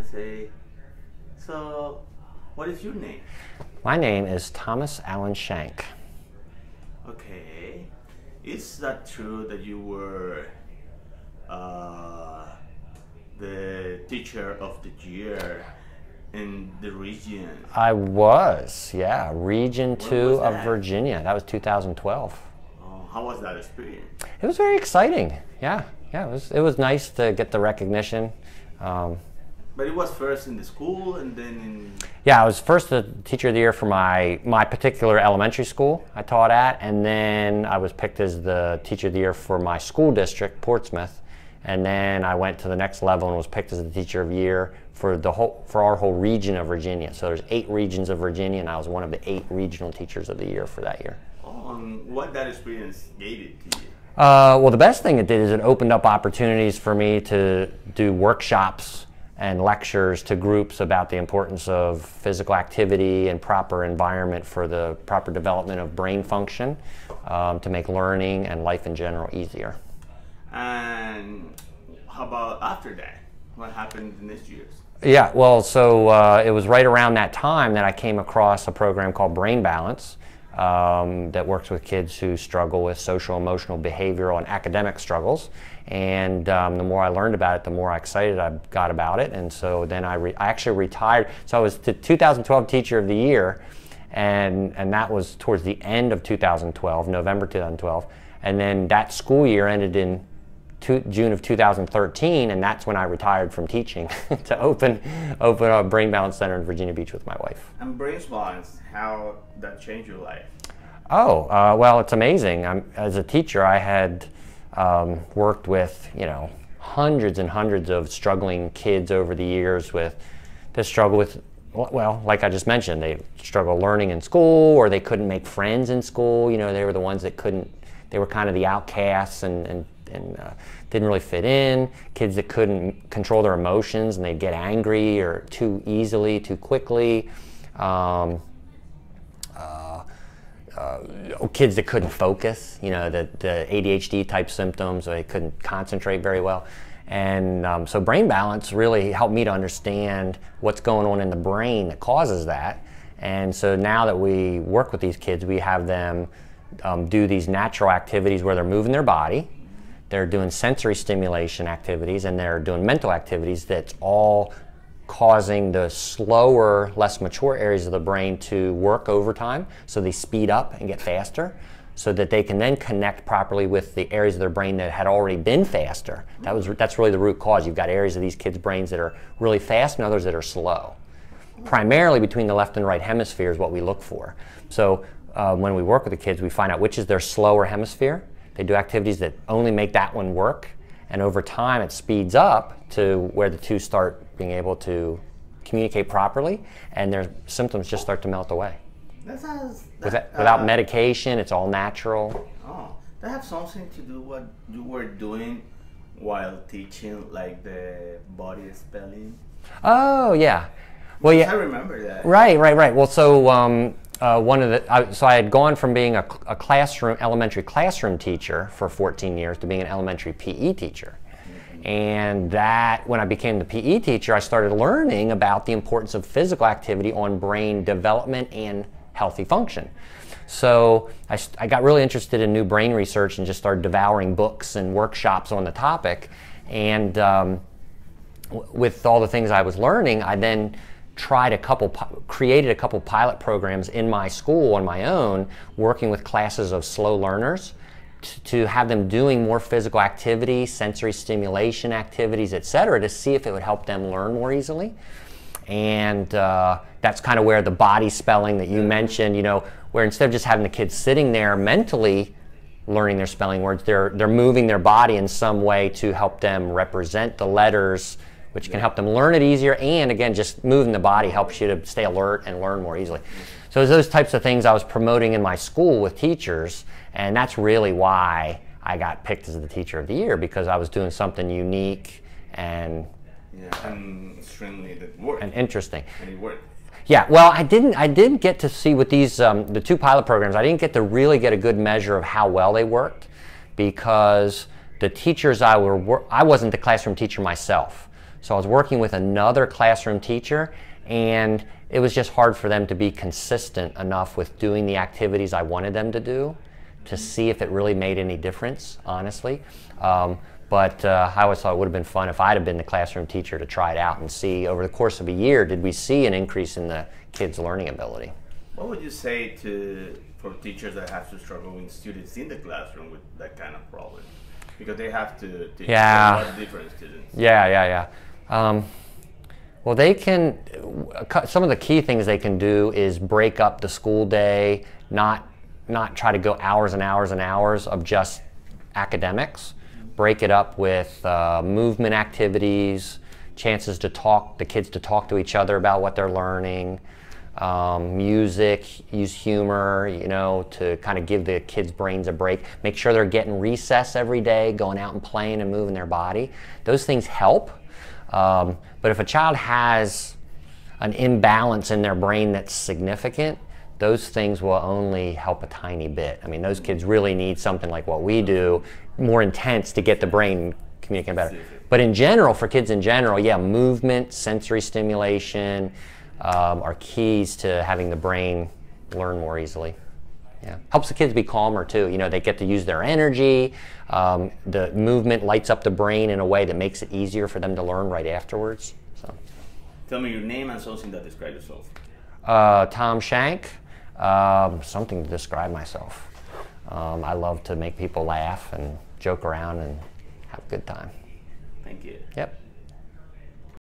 say, so what is your name? My name is Thomas Allen Shenk. Okay. Is that true that you were the teacher of the year in the region? I was, yeah, Region 2 of that? Virginia. That was 2012. Oh, how was that experience? It was very exciting. Yeah, it was nice to get the recognition. But it was first in the school and then in... Yeah, I was first the teacher of the year for my particular elementary school I taught at, and then I was picked as the teacher of the year for my school district, Portsmouth, and then I went to the next level and was picked as the teacher of the year for our whole region of Virginia. So there's 8 regions of Virginia, and I was one of the 8 regional teachers of the year for that year. Oh, and what that experience gave it to you? Well, the best thing it did is it opened up opportunities for me to do workshops and lectures to groups about the importance of physical activity and proper environment for the proper development of brain function, to make learning and life in general easier. And how about after that? What happened in these years? Yeah, well, so it was right around that time that I came across a program called Brain Balance that works with kids who struggle with social, emotional, behavioral, and academic struggles. And the more I learned about it, the more excited I got about it. And so then I actually retired. So I was the 2012 Teacher of the Year, and that was towards the end of 2012, November 2012. And then that school year ended in June of 2013, and that's when I retired from teaching to open a Brain Balance Center in Virginia Beach with my wife. And Brain Balance, how that changed your life? Oh, well, it's amazing. As a teacher, I had worked with, hundreds and hundreds of struggling kids over the years that struggle with, well, like I just mentioned, they struggle learning in school, or they couldn't make friends in school. They were the ones that they were kind of the outcasts and didn't really fit in. Kids that couldn't control their emotions and they'd get angry or too easily, too quickly. Kids that couldn't focus, the ADHD type symptoms, or they couldn't concentrate very well. And so Brain Balance really helped me to understand what's going on in the brain that causes that. And so now that we work with these kids, we have them do these natural activities where they're moving their body, they're doing sensory stimulation activities, and they're doing mental activities that's all causing the slower, less mature areas of the brain to work over time, so they speed up and get faster, so that they can then connect properly with the areas of their brain that had already been faster. That's really the root cause. You've got areas of these kids' brains that are really fast and others that are slow. Primarily between the left and right hemisphere is what we look for. So when we work with the kids, we find out which is their slower hemisphere. They do activities that only make that one work, and over time it speeds up to where the two start being able to communicate properly, and their symptoms just start to melt away. Without medication, it's all natural. Oh, that have something to do what you were doing while teaching, like the body spelling? Oh, yeah. Well, yeah. I remember that. Right. Well, so so I had gone from being a elementary classroom teacher for 14 years to being an elementary PE teacher. And when I became the PE teacher, I started learning about the importance of physical activity on brain development and healthy function. So I got really interested in new brain research and just started devouring books and workshops on the topic. And with all the things I was learning, I then created a couple pilot programs in my school on my own, working with classes of slow learners to have them doing more physical activity, sensory stimulation activities, etc., to see if it would help them learn more easily. And that's kind of where the body spelling that you mentioned, where instead of just having the kids sitting there mentally learning their spelling words, they're moving their body in some way to help them represent the letters, which can help them learn it easier. And again, just moving the body helps you to stay alert and learn more easily. So it's those types of things I was promoting in my school with teachers, and that's really why I got picked as the Teacher of the Year, because I was doing something unique and extremely that worked. And interesting. And it worked. Yeah, well, I didn't get to see with these the 2 pilot programs. I didn't get to really get a good measure of how well they worked, because the teachers I wasn't the classroom teacher myself. So I was working with another classroom teacher, and it was just hard for them to be consistent enough with doing the activities I wanted them to do to see if it really made any difference, honestly. But I always thought it would have been fun if I'd have been the classroom teacher to try it out and see over the course of a year, did we see an increase in the kids' learning ability? What would you say for teachers that have to struggle with students in the classroom with that kind of problem? Because they have to teach a lot of different students. Yeah. Well, they can, some of the key things they can do is break up the school day, not try to go hours and hours and hours of just academics. Break it up with movement activities, chances to talk, the kids to talk to each other about what they're learning, music, use humor, you know, to kind of give the kids' brains a break. Make sure they're getting recess every day, going out and playing and moving their body. Those things help. But if a child has an imbalance in their brain that's significant, those things will only help a tiny bit. I mean, those kids really need something like what we do, more intense, to get the brain communicating better. But in general, for kids in general, yeah, movement, sensory stimulation are keys to having the brain learn more easily. Yeah. Helps the kids be calmer too. You know, they get to use their energy. The movement lights up the brain in a way that makes it easier for them to learn right afterwards. So. Tell me your name and something that describes yourself. Tom Shenk. Something to describe myself. I love to make people laugh and joke around and have a good time. Thank you. Yep.